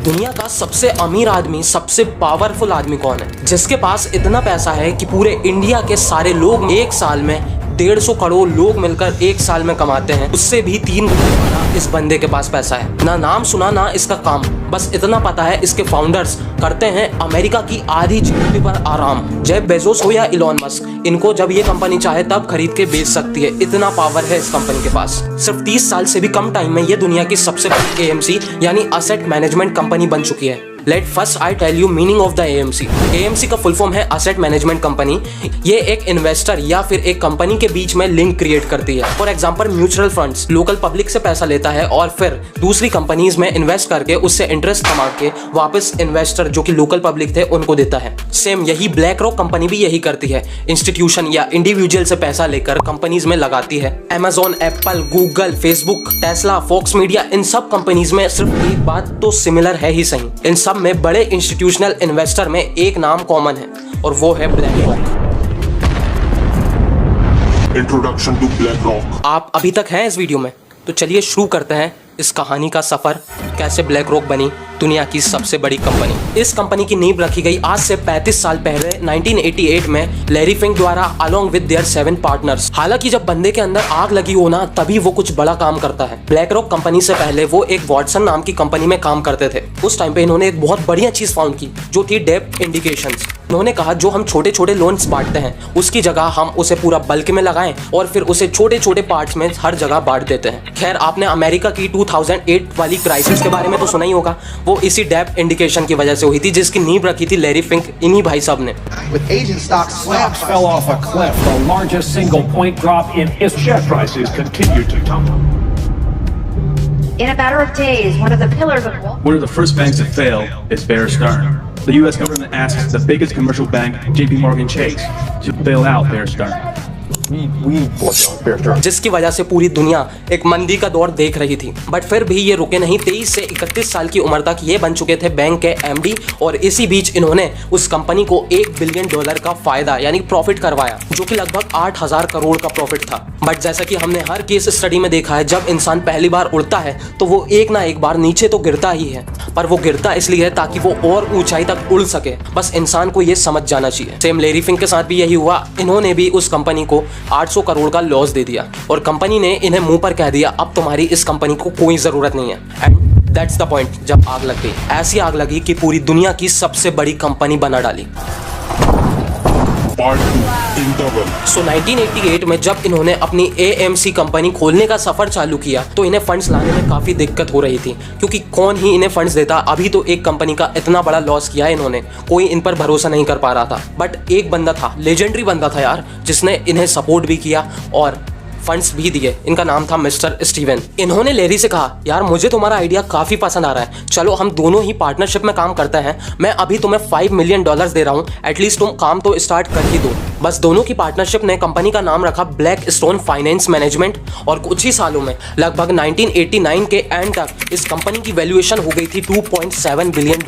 दुनिया का सबसे अमीर आदमी, सबसे पावरफुल आदमी कौन है? जिसके पास इतना पैसा है कि पूरे इंडिया के सारे लोग एक साल में 150 करोड़ लोग मिलकर एक साल में कमाते हैं, उससे भी 3 गुना इस बंदे के पास पैसा है। ना नाम सुना ना इसका काम, बस इतना पता है इसके फाउंडर्स करते हैं अमेरिका की आधी जीडीपी पर आराम। जेफ बेजोस हो या इलॉन मस्क, इनको जब ये कंपनी चाहे तब खरीद के बेच सकती है, इतना पावर है इस कंपनी के पास। सिर्फ 30 साल से भी कम टाइम में ये दुनिया की सबसे बड़ी एएमसी यानी असेट मैनेजमेंट कंपनी बन चुकी है। Let first I tell you meaning of the AMC. AMC का फुल फॉर्म है असेट मैनेजमेंट कंपनी। ये एक इन्वेस्टर या फिर एक कंपनी के बीच में लिंक क्रिएट करती है। For example mutual funds local public से पैसा लेता है और फिर दूसरी कंपनीज में इन्वेस्ट करके उससे इंटरेस्ट कमा के वापस इन्वेस्टर जो कि लोकल पब्लिक थे उनको देता है। सेम यही ब्लैक रॉक कंपनी भी यही करती है, इंस्टीट्यूशन या इंडिविजुअल से पैसा लेकर कंपनीज में लगाती है। Amazon, Apple, Google, Facebook, Tesla, Fox media, इन सब कंपनीज में सिर्फ एक बात तो सिमिलर है ही सही, इन सब में बड़े इंस्टीट्यूशनल इन्वेस्टर में एक नाम कॉमन है और वो है BlackRock. Introduction to BlackRock. आप अभी तक हैं इस वीडियो में, तो चलिए शुरू करते हैं इस कहानी का सफर, कैसे ब्लैक रॉक बनी दुनिया की सबसे बड़ी कंपनी। इस कंपनी की नींव रखी गई आज से 35 साल पहले 1988 में लैरी फिंक द्वारा अलोंग विद देयर 7 पार्टनर्स। हालांकि जब बंदे के अंदर आग लगी हो ना, तभी वो कुछ बड़ा काम करता है। ब्लैक रॉक कंपनी से पहले वो एक वॉटसन नाम की कंपनी में काम करते थे। उस टाइम पे इन्होंने एक बहुत बढ़िया चीज फाउंड की जो थी डेप्थ इंडिकेशंस। उन्होंने कहा जो हम छोटे छोटे लोन्स बांटते हैं उसकी जगह हम उसे पूरा बल्क में लगाएं और फिर उसे छोटे छोटे पार्ट्स में हर जगह बांट देते हैं। खैर, आपने अमेरिका की 2008 वाली क्राइसिस के बारे में तो सुना ही होगा। वो इसी डेप्थ इंडिकेशन की वजह से हुई थी, जिसकी नींव रखी थी लैरी फिंक इन्हीं भाई साहब ने। With Asian stocks fell off a cliff, the largest single point drop in history. Share prices continue to tumble. In a matter of days, one of the pillars of One of the first banks to fail is Bear Stearns. The U.S. government asked the biggest commercial bank, J.P. Morgan Chase, to bail out Bear Stearns. जिसकी वजह से पूरी दुनिया एक मंदी का दौर देख रही थी। बट फिर भी ये रुके नहीं। 23 से 31 साल की उम्र तक ये बन चुके थे बैंक के एमडी और इसी बीच इन्होंने उस कंपनी को $1 बिलियन का फायदा यानी प्रॉफिट करवाया, जो कि लगभग 8,000 करोड़ का प्रॉफिट था। बट जैसा कि हमने हर केस स्टडी में देखा है, जब इंसान पहली बार उड़ता है तो वो एक ना एक बार नीचे तो गिरता ही है, पर वो गिरता इसलिए है ताकि वो और ऊंचाई तक उड़ सके। बस इंसान को ये समझ जाना चाहिए। सेम लैरी फिंक के साथ भी यही हुआ। इन्होंने भी उस कंपनी को 800 करोड़ का लॉस दे दिया और कंपनी ने इन्हें मुंह पर कह दिया अब तुम्हारी इस कंपनी को कोई जरूरत नहीं है। एंड दैट्स द पॉइंट, जब आग लग गई। ऐसी आग लगी कि पूरी दुनिया की सबसे बड़ी कंपनी बना डाली। सो 1988 में जब इन्होंने अपनी एएमसी कंपनी खोलने का सफर चालू किया तो इन्हें फंड्स लाने में काफी दिक्कत हो रही थी, क्योंकि कौन ही इन्हें फंड्स देता। अभी तो एक कंपनी का इतना बड़ा लॉस किया है इन्होंने, कोई इन पर भरोसा नहीं कर पा रहा था। बट एक बंदा था, लेजेंडरी बंदा था यार, जिसने इन्हें सपोर्ट भी किया और फंड्स भी दिए। इनका नाम था मिस्टर स्टीवन। इन्होंने लैरी से कहा यार मुझे तुम्हारा आइडिया काफी पसंद आ रहा है, चलो हम दोनों ही पार्टनरशिप में काम करते हैं। मैं अभी तुम्हें $5 मिलियन दे रहा हूँ, एटलीस्ट तुम काम तो स्टार्ट कर ही दो। बस दोनों की पार्टनरशिप ने कंपनी का नाम रखा ब्लैक स्टोन फाइनेंस मैनेजमेंट और कुछ ही सालों में लगभग 1989 के एंड तक इस कंपनी की वैल्यूएशन हो गई थी $2.7 बिलियन।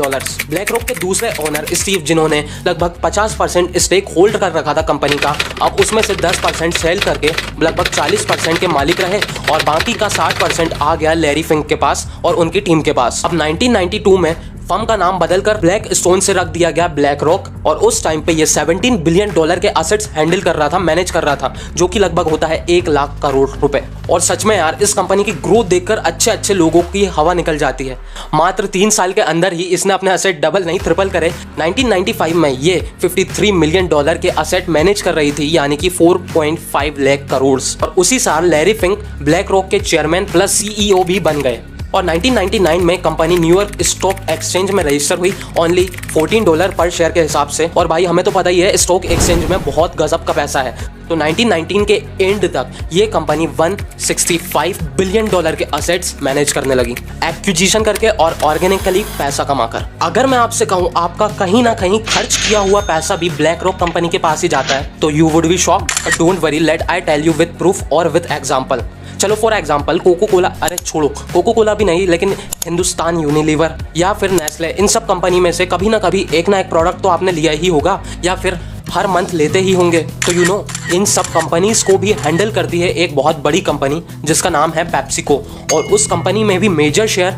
ब्लैक रॉक के दूसरे ओनर स्टीव, जिन्होंने लगभग 50% स्टेक होल्ड कर रखा था कंपनी का, अब उसमें से 10% सेल करके लगभग 40% के मालिक रहे और बाकी का 60% आ गया लैरी फिंक के पास और उनकी टीम के पास। अब 1992 में फर्म का नाम बदलकर ब्लैक स्टोन से रख दिया गया ब्लैक रॉक और उस टाइम पे ये $17 बिलियन के असेट्स हैंडल कर रहा था, मैनेज कर रहा था, जो कि लगभग होता है 1 लाख करोड़ रुपए। और सच में यार इस कंपनी की ग्रोथ देखकर अच्छे अच्छे लोगों की हवा निकल जाती है। मात्र 3 साल के अंदर ही इसने अपने असेट डबल नहीं ट्रिपल करे। 1995 में ये $53 मिलियन के असेट मैनेज कर रही थी, यानी कि 4.5 लाख करोड़। और उसी साल लैरी फिंक ब्लैक रॉक के चेयरमैन प्लस सीईओ भी बन गए और 1999 में कंपनी न्यूयॉर्क स्टॉक एक्सचेंज में रजिस्टर हुई ओनली $14 पर शेयर के हिसाब से। और भाई हमें तो पता ही है स्टॉक एक्सचेंज में बहुत गजब का पैसा है। तो 1919 के एंड तक ये कंपनी $165 बिलियन के असेट्स मैनेज करने लगी, एक्विजिशन करके और ऑर्गेनिकली पैसा कमाकर। अगर मैं आपसे कहूँ आपका कहीं ना कहीं खर्च किया हुआ पैसा भी ब्लैक रॉक कंपनी के पास ही जाता है तो you would be shocked, but don't worry, let I tell you with proof और विद एग्जांपल। चलो फॉर एग्जांपल कोको कोला, अरे छोड़ो कोको कोला भी नहीं, लेकिन हिंदुस्तान यूनिलीवर या फिर नेस्ले, इन सब कंपनी में से कभी ना कभी एक ना एक प्रोडक्ट तो आपने लिया ही होगा या फिर हर मंथ लेते ही होंगे। तो यू नो इन सब कंपनीज को भी हैंडल करती है एक बहुत बड़ी कंपनी जिसका नाम है पेप्सिको और उस कंपनी में भी मेजर शेयर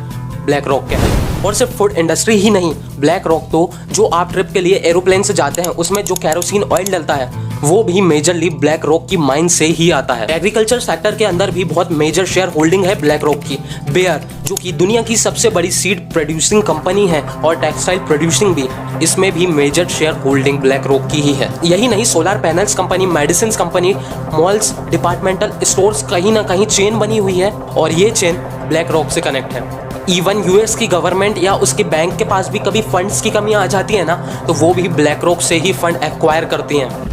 ब्लैक रॉक के है। और सिर्फ फूड इंडस्ट्री ही नहीं, ब्लैक रॉक तो जो आप ट्रिप के लिए एरोप्लेन से जाते हैं उसमें जो कैरोसिन ऑयल डलता है वो भी मेजरली ब्लैक रॉक की माइन से ही आता है। एग्रीकल्चर सेक्टर के अंदर भी बहुत मेजर शेयर होल्डिंग है ब्लैक रॉक की। बेयर जो कि दुनिया की सबसे बड़ी सीड प्रोड्यूसिंग कंपनी है और टेक्सटाइल प्रोड्यूसिंग भी, इसमें भी major shareholding BlackRock की ही है। यही नहीं, solar panels company, medicine company, malls, departmental stores कहीं ना कहीं चेन बनी हुई है और ये चेन ब्लैक रॉक से कनेक्ट है। इवन यूएस की गवर्नमेंट या उसके बैंक के पास भी कभी फंड्स की कमी आ जाती है ना, तो वो भी ब्लैक रॉक से ही फंड एक्वायर करती हैं।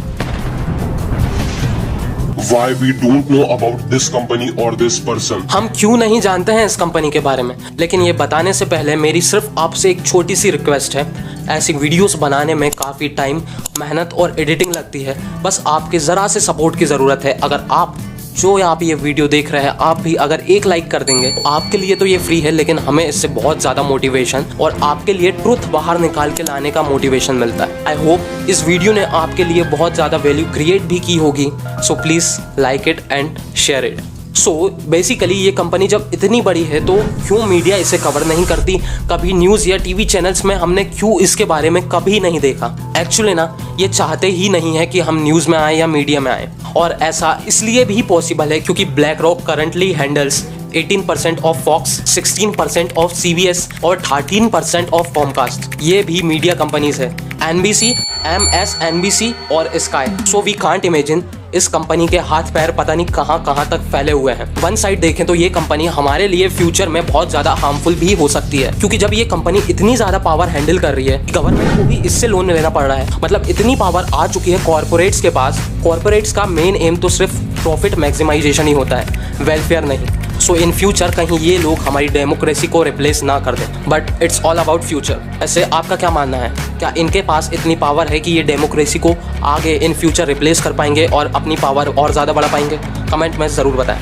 Why we don't know about this company or this person? हम क्यों नहीं जानते हैं इस कंपनी के बारे में, लेकिन ये बताने से पहले मेरी सिर्फ आपसे एक छोटी सी रिक्वेस्ट है। ऐसी वीडियोस बनाने में काफ़ी टाइम, मेहनत और एडिटिंग लगती है, बस आपके ज़रा से सपोर्ट की ज़रूरत है। अगर आप जो यहाँ पे ये वीडियो देख रहे हैं, आप भी अगर एक लाइक कर देंगे, आपके लिए तो ये फ्री है, लेकिन हमें इससे बहुत ज़्यादा मोटिवेशन और आपके लिए ट्रुथ बाहर निकाल के लाने का मोटिवेशन मिलता है। आई होप इस वीडियो ने आपके लिए बहुत ज़्यादा वैल्यू क्रिएट भी की होगी। So please like it and share it. So basically ये कंपनी जब इतनी बड़ी है तो क्यों मीडिया इसे कवर नहीं करती? कभी न्यूज़ या टीवी चैनल्स में हमने क्यों इसके बारे में कभी नहीं देखा? एक्चुअली ना, ये चाहते ही नहीं है कि हम न्यूज़ में आए या मीडिया में आए, और ऐसा इसलिए भी पॉसिबल है क्योंकि BlackRock currently handles 18% of Fox, 16% of CBS और 13% ऑफ कॉमकास्ट। ये भी मीडिया कंपनीज है, NBC, MSNBC और Sky. So we can't imagine इस कंपनी के हाथ पैर पता नहीं कहां कहां तक फैले हुए हैं। वन साइड देखें तो ये कंपनी हमारे लिए फ्यूचर में बहुत ज़्यादा हार्मफुल भी हो सकती है, क्योंकि जब ये कंपनी इतनी ज़्यादा पावर हैंडल कर रही है, गवर्नमेंट को भी इससे लोन लेना पड़ रहा है। मतलब इतनी पावर आ चुकी है कॉर्पोरेट्स के पास। कॉर्पोरेट्स का मेन एम तो सिर्फ प्रॉफिट मैक्सिमाइजेशन ही होता है, वेलफेयर नहीं। सो इन फ्यूचर कहीं ये लोग हमारी डेमोक्रेसी को रिप्लेस ना कर दें, but it's all about future. ऐसे आपका क्या मानना है? क्या इनके पास इतनी पावर है कि ये डेमोक्रेसी को आगे इन फ्यूचर रिप्लेस कर पाएंगे और अपनी पावर और ज़्यादा बढ़ा पाएंगे? कमेंट में ज़रूर बताएं।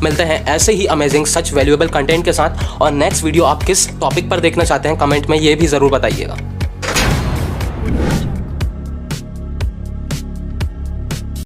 मिलते हैं ऐसे ही अमेजिंग सच वैल्यूएबल कंटेंट के साथ, और नेक्स्ट वीडियो आप किस टॉपिक पर देखना चाहते हैं कमेंट में ये भी ज़रूर बताइएगा।